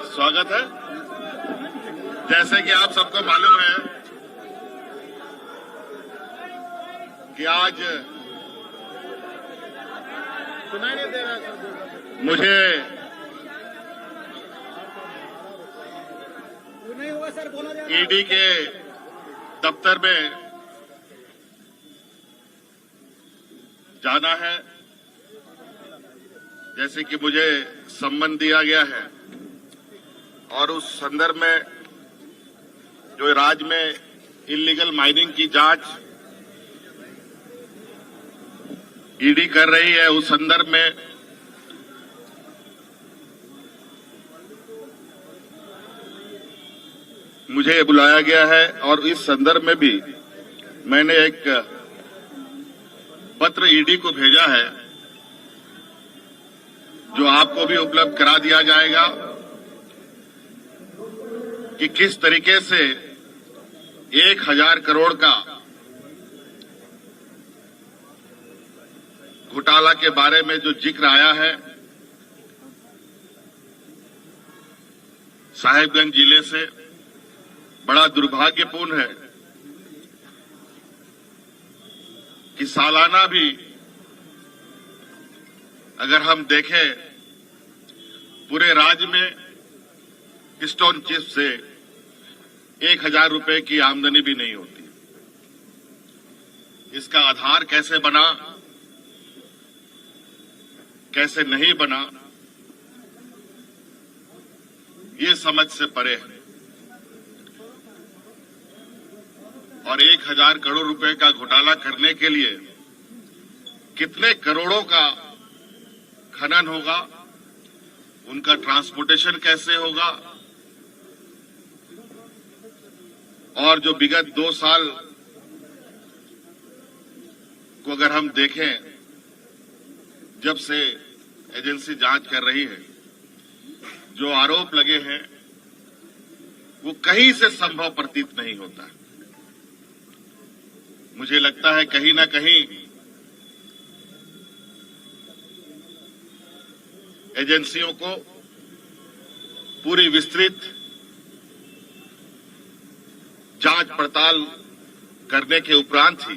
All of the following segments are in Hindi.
स्वागत है। जैसे कि आप सबको मालूम है कि आज सुनाई नहीं दे रहा मुझे ईडी के दफ्तर में जाना है। जैसे कि मुझे सम्मन दिया गया है और उस संदर्भ में जो राज्य में इल्लीगल माइनिंग की जांच ईडी कर रही है, उस संदर्भ में मुझे बुलाया गया है और इस संदर्भ में भी मैंने एक पत्र ईडी को भेजा है जो आपको भी उपलब्ध करा दिया जाएगा कि किस तरीके से 1000 करोड़ का घोटाला के बारे में जो जिक्र आया है साहिबगंज जिले से, बड़ा दुर्भाग्यपूर्ण है कि सालाना भी अगर हम देखें पूरे राज्य में स्टोन चिप से 1000 रुपए की आमदनी भी नहीं होती। इसका आधार कैसे बना, कैसे नहीं बना, ये समझ से परे है। और 1000 करोड़ रुपए का घोटाला करने के लिए कितने करोड़ों का खनन होगा, उनका ट्रांसपोर्टेशन कैसे होगा, और जो विगत 2 साल को अगर हम देखें जब से एजेंसी जांच कर रही है, जो आरोप लगे हैं वो कहीं से संभव प्रतीत नहीं होता है। मुझे लगता है कहीं ना कहीं एजेंसियों को पूरी विस्तृत जांच पड़ताल करने के उपरांत ही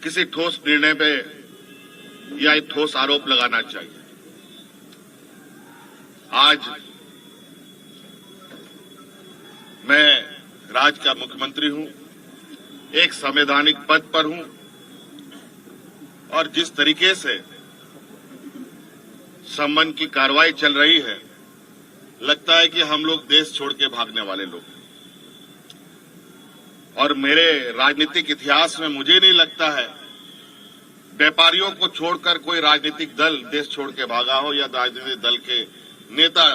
किसी ठोस निर्णय पे या एक ठोस आरोप लगाना चाहिए। आज मैं राज्य का मुख्यमंत्री हूं, एक संवैधानिक पद पर हूं और जिस तरीके से सम्मन की कार्रवाई चल रही है, लगता है कि हम लोग देश छोड़ के भागने वाले लोग हैं। और मेरे राजनीतिक इतिहास में मुझे नहीं लगता है व्यापारियों को छोड़कर कोई राजनीतिक दल देश छोड़ के भागा हो या राजनीतिक दल के नेता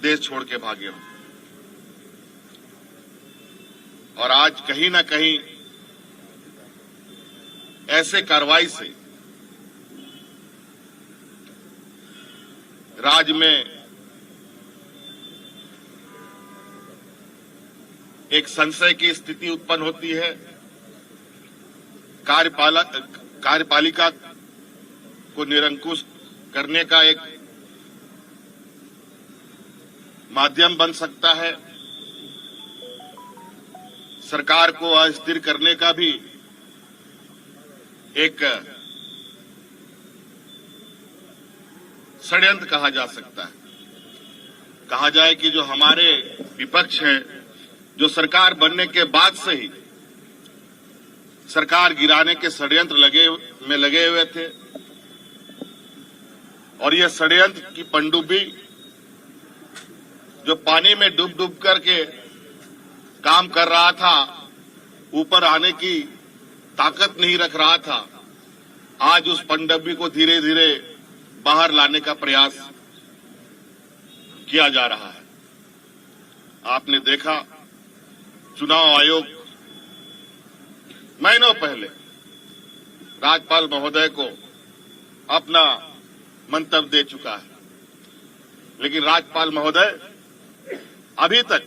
देश छोड़ के भागे हो। और आज कहीं ना कहीं ऐसे कार्रवाई से राज्य में एक संशय की स्थिति उत्पन्न होती है। कार्यपालिका को निरंकुश करने का एक माध्यम बन सकता है, सरकार को अस्थिर करने का भी एक षड्यंत्र कहा जा सकता है। कहा जाए कि जो हमारे विपक्ष हैं, जो सरकार बनने के बाद से ही सरकार गिराने के षड्यंत्र लगे हुए थे और ये षड्यंत्र की पनडुब्बी जो पानी में डूब डूब करके काम कर रहा था, ऊपर आने की ताकत नहीं रख रहा था, आज उस पनडुब्बी को धीरे धीरे बाहर लाने का प्रयास किया जा रहा है। आपने देखा चुनाव आयोग महीनों पहले राज्यपाल महोदय को अपना मंतव्य दे चुका है, लेकिन राज्यपाल महोदय अभी तक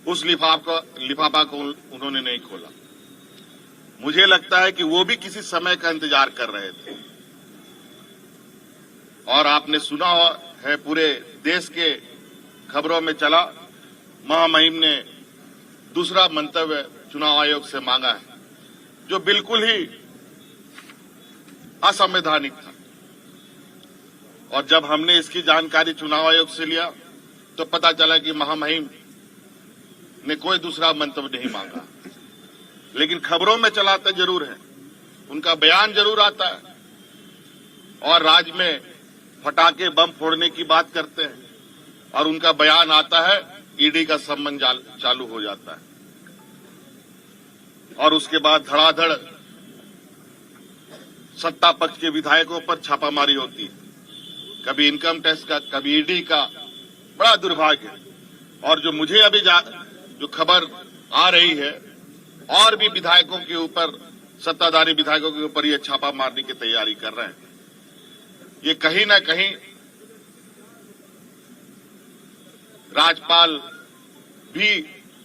उस लिफाफा को उन्होंने नहीं खोला। मुझे लगता है कि वो भी किसी समय का इंतजार कर रहे थे और आपने सुना है पूरे देश के खबरों में चला, महामहिम ने दूसरा मंतव्य चुनाव आयोग से मांगा है जो बिल्कुल ही असंवैधानिक था। और जब हमने इसकी जानकारी चुनाव आयोग से लिया तो पता चला कि महामहिम ने कोई दूसरा मंतव्य नहीं मांगा, लेकिन खबरों में चलाते जरूर है, उनका बयान जरूर आता है और राज्य में फटाके बम फोड़ने की बात करते हैं और उनका बयान आता है, ईडी का सम्मन चालू हो जाता है और उसके बाद धड़ाधड़ सत्ता पक्ष के विधायकों पर छापामारी होती है, कभी इनकम टैक्स का, कभी ईडी का। बड़ा दुर्भाग्य है। और जो मुझे अभी जो खबर आ रही है, और भी विधायकों के ऊपर, सत्ताधारी विधायकों के ऊपर ये छापा मारने की तैयारी कर रहे हैं। ये कहीं न कहीं राज्यपाल भी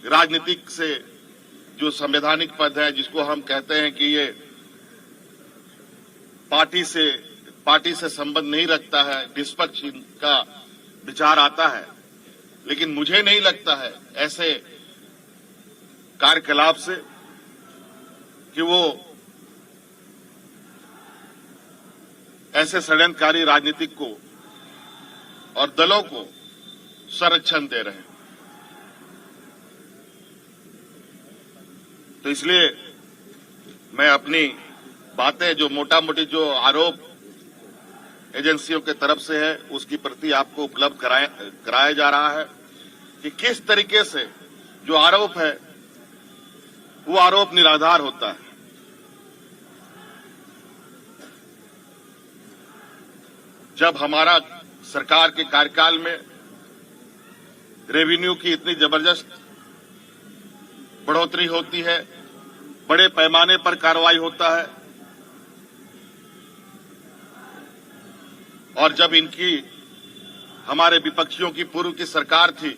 राजनीतिक से जो संवैधानिक पद है, जिसको हम कहते हैं कि ये पार्टी से संबंध नहीं रखता है, निष्पक्ष का विचार आता है, लेकिन मुझे नहीं लगता है ऐसे कार्यकलाप से कि वो ऐसे षड्यंत्रकारी राजनीतिक को और दलों को संरक्षण दे रहे हैं। तो इसलिए मैं अपनी बातें, जो मोटा मोटी जो आरोप एजेंसियों के तरफ से है, उसकी प्रति आपको उपलब्ध कराया जा रहा है कि किस तरीके से जो आरोप है वो आरोप निराधार होता है। जब हमारा सरकार के कार्यकाल में रेवेन्यू की इतनी जबरदस्त बढ़ोतरी होती है, बड़े पैमाने पर कार्रवाई होता है, और जब इनकी हमारे विपक्षियों की पूर्व की सरकार थी,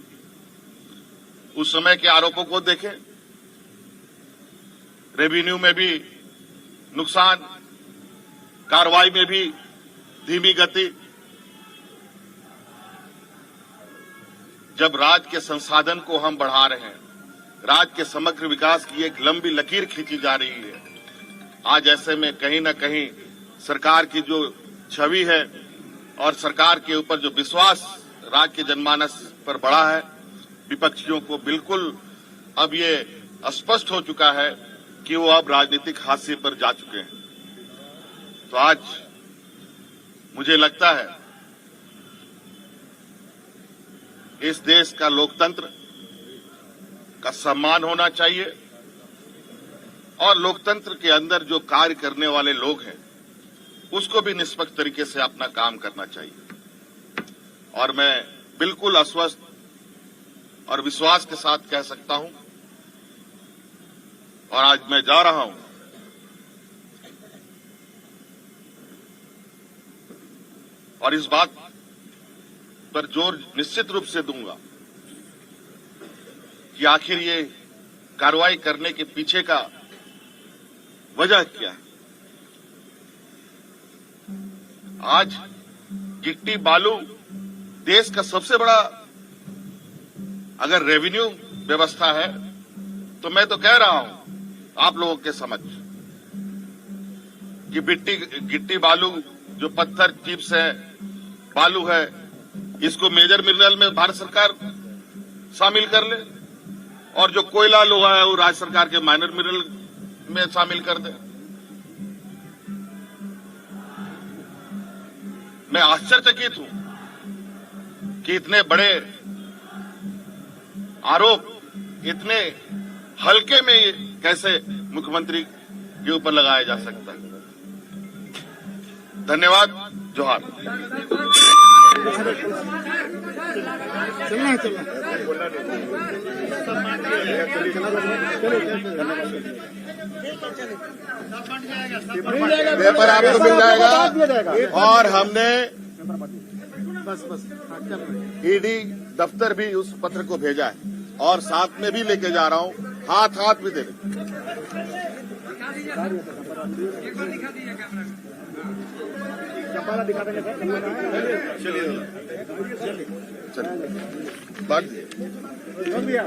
उस समय के आरोपों को देखें, रेवेन्यू में भी नुकसान, कार्रवाई में भी धीमी गति। जब राज्य के संसाधन को हम बढ़ा रहे हैं, राज्य के समग्र विकास की एक लंबी लकीर खींची जा रही है, आज ऐसे में कहीं न कहीं सरकार की जो छवि है और सरकार के ऊपर जो विश्वास राज्य के जनमानस पर बढ़ा है, विपक्षियों को बिल्कुल अब ये स्पष्ट हो चुका है कि वो अब राजनीतिक हाशिए पर जा चुके हैं। तो आज मुझे लगता है इस देश का लोकतंत्र का सम्मान होना चाहिए और लोकतंत्र के अंदर जो कार्य करने वाले लोग हैं उसको भी निष्पक्ष तरीके से अपना काम करना चाहिए। और मैं बिल्कुल आश्वस्त और विश्वास के साथ कह सकता हूं, और आज मैं जा रहा हूं, और इस बात पर जोर निश्चित रूप से दूंगा कि आखिर ये कार्रवाई करने के पीछे का वजह क्या है। आज गिट्टी बालू देश का सबसे बड़ा अगर रेवेन्यू व्यवस्था है, तो मैं तो कह रहा हूं आप लोगों के समक्ष कि गिट्टी बालू जो पत्थर चिप्स है, बालू है, इसको मेजर मिनरल में भारत सरकार शामिल कर ले और जो कोयला लोहा है वो राज्य सरकार के माइनर मिनरल में शामिल कर दे। मैं आश्चर्यचकित हूं कि इतने बड़े आरोप इतने हल्के में कैसे मुख्यमंत्री के ऊपर लगाया जा सकता है। धन्यवाद। जोहार। पेपर आपको मिल जाएगा और हमने ईडी दफ्तर भी उस पत्र को भेजा है और साथ में भी लेके जा रहा हूं, हाथ भी दे एक बार दिखा दीजिए कैमरा में। चंपाला दिखा देंगे सर। चलिए बात छोड़ दिया।